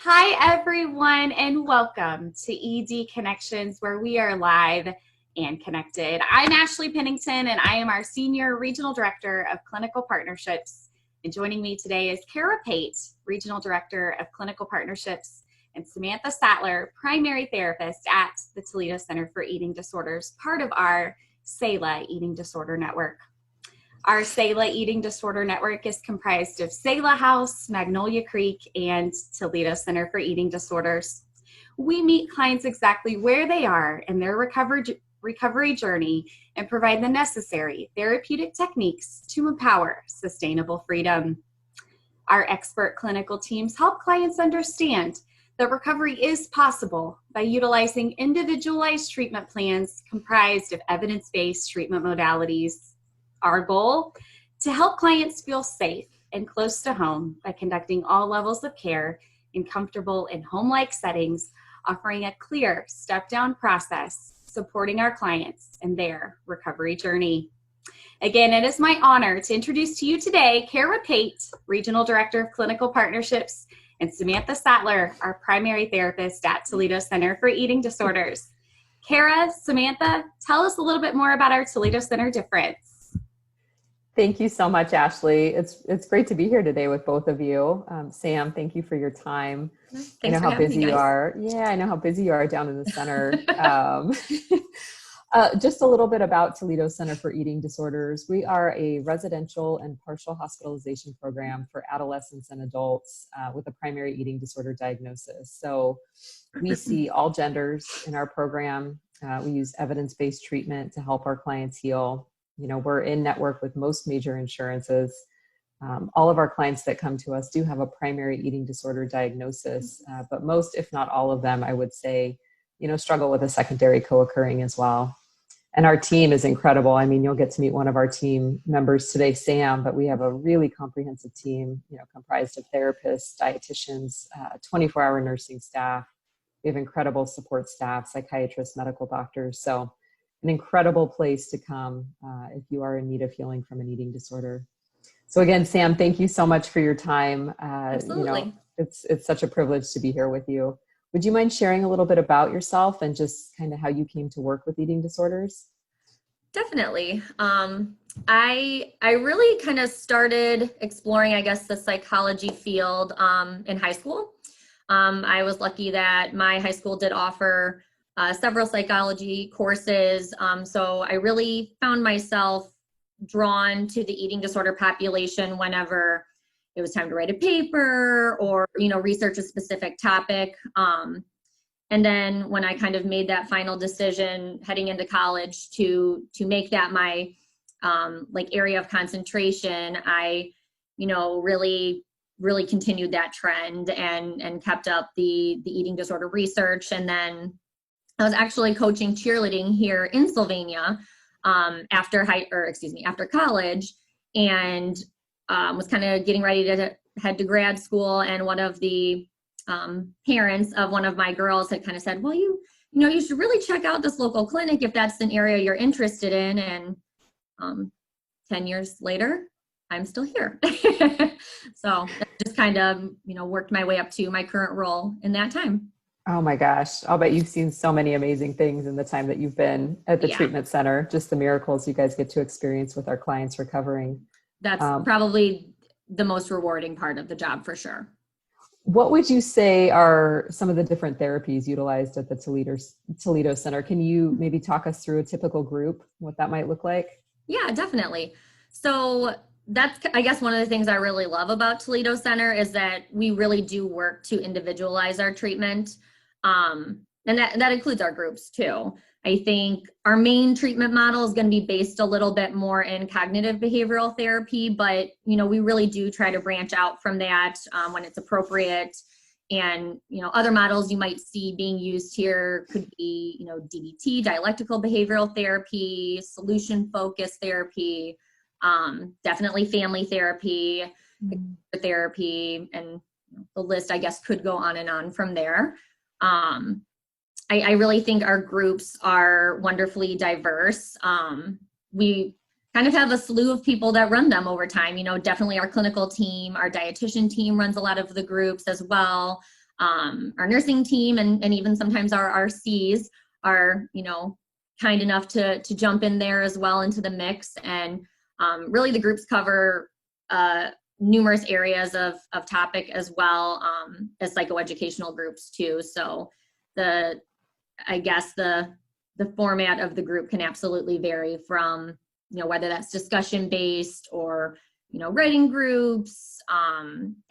Hi, everyone, and welcome to ED Connections, where we are live and connected. I'm Ashley Pennington, and I am our Senior Regional Director of Clinical Partnerships. And joining me today is Kara Pate, Regional Director of Clinical Partnerships, and Samantha Sattler, Primary Therapist at the Toledo Center for Eating Disorders, part of our SALA Eating Disorder Network. Our SALA Eating Disorder Network is comprised of SALA House, Magnolia Creek, and Toledo Center for Eating Disorders. We meet clients exactly where they are in their recovery journey and provide the necessary therapeutic techniques to empower sustainable freedom. Our expert clinical teams help clients understand that recovery is possible by utilizing individualized treatment plans comprised of evidence-based treatment modalities. Our goal, to help clients feel safe and close to home by conducting all levels of care in comfortable and home-like settings, offering a clear step-down process, supporting our clients in their recovery journey. Again, it is my honor to introduce to you today Kara Pate, Regional Director of Clinical Partnerships, and Samantha Sattler, our Primary Therapist at Toledo Center for Eating Disorders. Kara, Samantha, tell us a little bit more about our Toledo Center difference. Thank you so much, Ashley. It's great to be here today with both of you. Sam, thank you for your time. I know how busy you are. Yeah, I know how busy you are down in the center. Just a little bit about Toledo Center for Eating Disorders. We are a residential and partial hospitalization program for adolescents and adults with a primary eating disorder diagnosis. So we see all genders in our program. We use evidence-based treatment to help our clients heal. You know, we're in network with most major insurances. All of our clients that come to us do have a primary eating disorder diagnosis, but most, if not all of them, I would say, struggle with a secondary co-occurring as well. And our team is incredible. I mean, you'll get to meet one of our team members today, Sam, but we have a really comprehensive team, comprised of therapists, dietitians, 24-hour nursing staff. We have incredible support staff, psychiatrists, medical doctors. So an incredible place to come if you are in need of healing from an eating disorder. So again, Sam, thank you so much for your time. Absolutely. It's such a privilege to be here with you. Would you mind sharing a little bit about yourself and just kind of how you came to work with eating disorders? Definitely. I really kind of started exploring, I guess, the psychology field in high school. I was lucky that my high school did offer several psychology courses. So I really found myself drawn to the eating disorder population whenever it was time to write a paper or, research a specific topic. And then when I kind of made that final decision heading into college to make that my area of concentration, I, really continued that trend and kept up the eating disorder research. And then I was actually coaching cheerleading here in Sylvania after college, and was kind of getting ready to head to grad school. And one of the parents of one of my girls had kind of said, well, you should really check out this local clinic if that's an area you're interested in. And 10 years later, I'm still here. So that just kind of, worked my way up to my current role in that time. Oh my gosh. I'll bet you've seen so many amazing things in the time that you've been at the treatment center, just the miracles you guys get to experience with our clients recovering. That's probably the most rewarding part of the job for sure. What would you say are some of the different therapies utilized at the Toledo Center? Can you maybe talk us through a typical group, what that might look like? Yeah, definitely. So that's, I guess, one of the things I really love about Toledo Center is that we really do work to individualize our treatment. And that includes our groups too. I think our main treatment model is going to be based a little bit more in cognitive behavioral therapy, but, we really do try to branch out from that when it's appropriate. And, other models you might see being used here could be, DBT, dialectical behavioral therapy, solution-focused therapy, definitely family therapy, therapy, and the list, I guess, could go on and on from there. I really think our groups are wonderfully diverse. We kind of have a slew of people that run them over time. Definitely our clinical team, our dietitian team runs a lot of the groups as well. our nursing team and even sometimes our RCs are, kind enough to jump in there as well into the mix. And really the groups cover numerous areas of topic as well as psychoeducational groups too. So the format of the group can absolutely vary from, whether that's discussion based or, writing groups,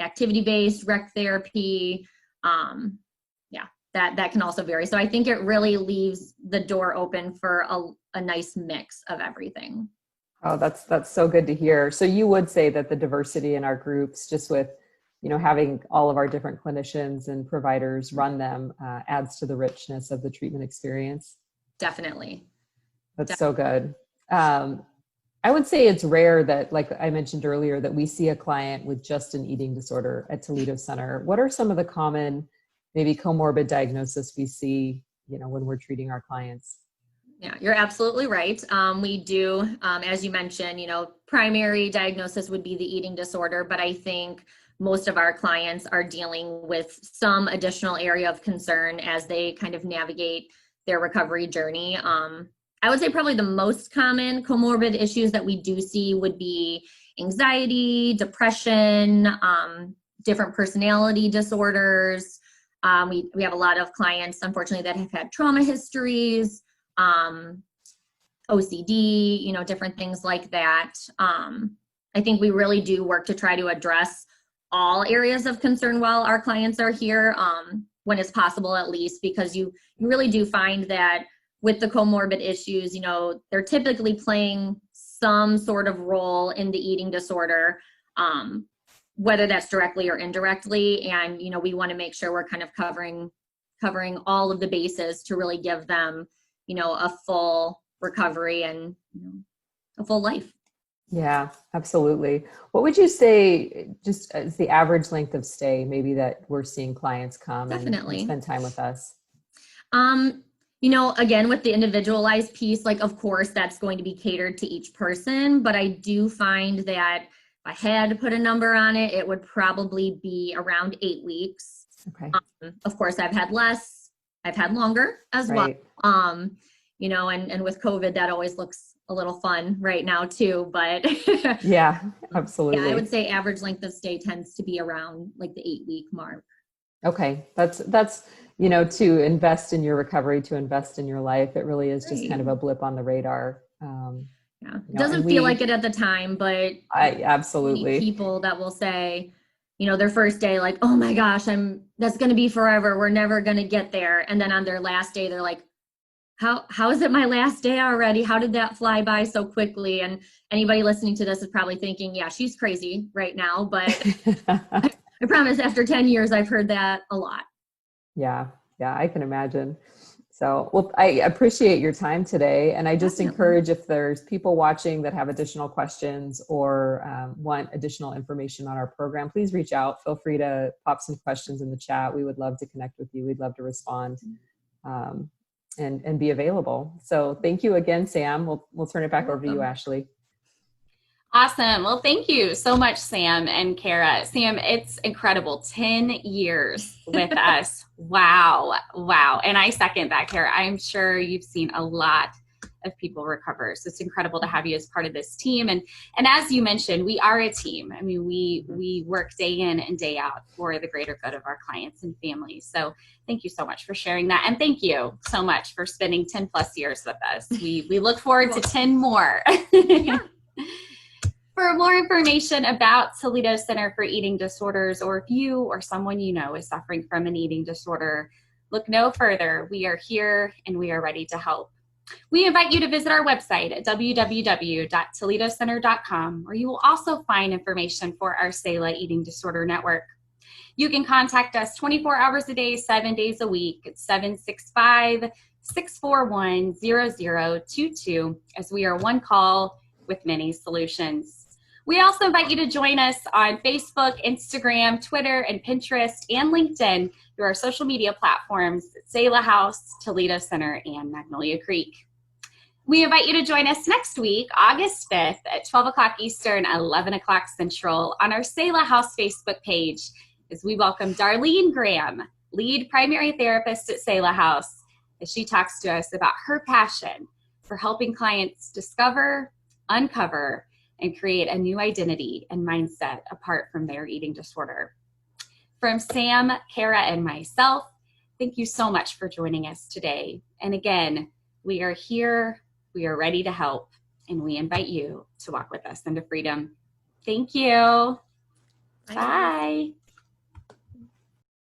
activity based, rec therapy. That can also vary. So I think it really leaves the door open for a nice mix of everything. Oh, that's so good to hear. So you would say that the diversity in our groups, just with, having all of our different clinicians and providers run them, adds to the richness of the treatment experience. Definitely. That's so good. I would say it's rare that, like I mentioned earlier, that we see a client with just an eating disorder at Toledo Center. What are some of the common, maybe comorbid diagnosis we see, when we're treating our clients? Yeah, you're absolutely right. We do, as you mentioned, primary diagnosis would be the eating disorder, but I think most of our clients are dealing with some additional area of concern as they kind of navigate their recovery journey. I would say probably the most common comorbid issues that we do see would be anxiety, depression, different personality disorders. We have a lot of clients, unfortunately, that have had trauma histories, OCD, different things like that. I think we really do work to try to address all areas of concern while our clients are here, when it's possible at least, because you really do find that with the comorbid issues, they're typically playing some sort of role in the eating disorder, whether that's directly or indirectly. And, we want to make sure we're kind of covering all of the bases to really give them, a full recovery and a full life. Yeah, absolutely. What would you say just as the average length of stay, maybe that we're seeing clients come and spend time with us? Again, with the individualized piece, of course, that's going to be catered to each person, but I do find that if I had to put a number on it, it would probably be around 8 weeks. Okay. Of course, I've had less, I've had longer as well. And with COVID, that always looks a little fun right now too, but yeah, absolutely. Yeah, I would say average length of stay tends to be around the 8-week mark. Okay. That's, to invest in your recovery, to invest in your life. It really is just kind of a blip on the radar. Yeah, it doesn't feel like it at the time, but I absolutely people that will say, their first day, oh my gosh, that's going to be forever. We're never going to get there. And then on their last day, they're like, how is it my last day already? How did that fly by so quickly? And anybody listening to this is probably thinking, yeah, she's crazy right now. But I promise after 10 years, I've heard that a lot. Yeah, I can imagine. So, well, I appreciate your time today. And I just encourage, if there's people watching that have additional questions or want additional information on our program, please reach out. Feel free to pop some questions in the chat. We would love to connect with you. We'd love to respond and be available. So thank you again, Sam. We'll turn it back over to you, Ashley. Awesome. Well, thank you so much, Sam and Kara. Sam, it's incredible. 10 years with us. Wow. And I second that, Kara. I'm sure you've seen a lot of people recover. So it's incredible to have you as part of this team. And as you mentioned, we are a team. I mean, we work day in and day out for the greater good of our clients and families. So thank you so much for sharing that. And thank you so much for spending 10 plus years with us. We look forward to 10 more. Yeah. For more information about Toledo Center for Eating Disorders, or if you or someone you know is suffering from an eating disorder, look no further. We are here and we are ready to help. We invite you to visit our website at www.toledocenter.com, where you will also find information for our SELA Eating Disorder Network. You can contact us 24 hours a day, 7 days a week at 765-641-0022, as we are one call with many solutions. We also invite you to join us on Facebook, Instagram, Twitter, and Pinterest, and LinkedIn through our social media platforms, SELA House, Toledo Center, and Magnolia Creek. We invite you to join us next week, August 5th at 12 o'clock Eastern, 11 o'clock Central on our SELA House Facebook page, as we welcome Darlene Graham, lead primary therapist at Selah House, as she talks to us about her passion for helping clients discover, uncover, and create a new identity and mindset apart from their eating disorder. From Sam, Kara, and myself, thank you so much for joining us today. And again, we are here, we are ready to help, and we invite you to walk with us into freedom. Thank you. Bye.